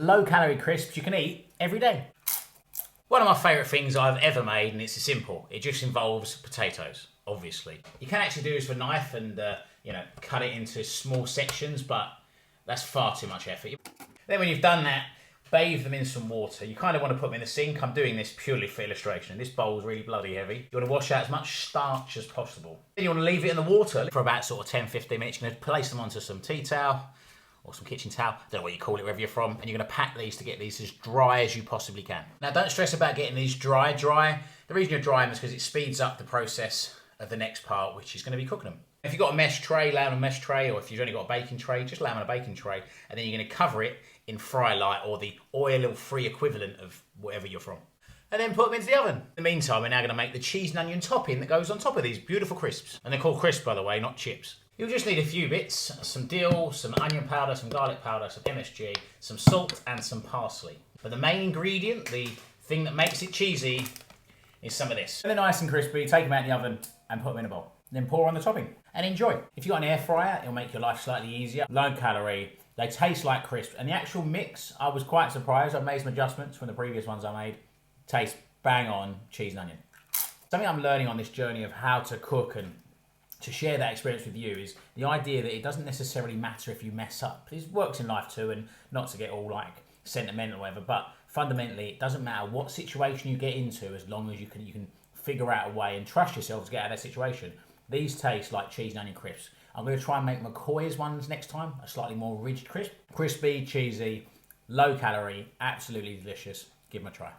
Low calorie crisps you can eat every day. One of my favourite things I've ever made, and it's simple. It just involves potatoes, obviously. You can actually do this with a knife and cut it into small sections, but that's far too much effort. Then when you've done that, bathe them in some water. You kind of want to put them in the sink. I'm doing this purely for illustration. This bowl's really bloody heavy. You want to wash out as much starch as possible. Then you want to leave it in the water for about sort of 10-15 minutes. You're going to place them onto some tea towel or some kitchen towel, I don't know what you call it, wherever you're from, and you're going to pack these to get these as dry as you possibly can. Now, don't stress about getting these dry. The reason you're drying is because it speeds up the process of the next part, which is going to be cooking them. If you've got a mesh tray, lay on a mesh tray, or if you've only got a baking tray, just lay on a baking tray, and then you're going to cover it in fry light or the oil-free equivalent of wherever you're from. And then put them into the oven. In the meantime, we're now going to make the cheese and onion topping that goes on top of these beautiful crisps. And they're called crisps, by the way, not chips. You'll just need a few bits, some dill, some onion powder, some garlic powder, some MSG, some salt and some parsley. But the main ingredient, the thing that makes it cheesy, is some of this. When they're nice and crispy, take them out of the oven and put them in a bowl. Then pour on the topping and enjoy. If you've got an air fryer, it'll make your life slightly easier. Low calorie, they taste like crisps. And the actual mix, I was quite surprised. I've made some adjustments from the previous ones I made. Tastes bang on cheese and onion. Something I'm learning on this journey of how to cook and to share that experience with you is the idea that it doesn't necessarily matter if you mess up. This works in life too, and not to get all like sentimental or whatever, but fundamentally it doesn't matter what situation you get into as long as you can figure out a way and trust yourself to get out of that situation. These taste like cheese and onion crisps. I'm going to try and make McCoy's ones next time, a slightly more rigid crisp. Crispy, cheesy, low calorie, absolutely delicious. Give them a try.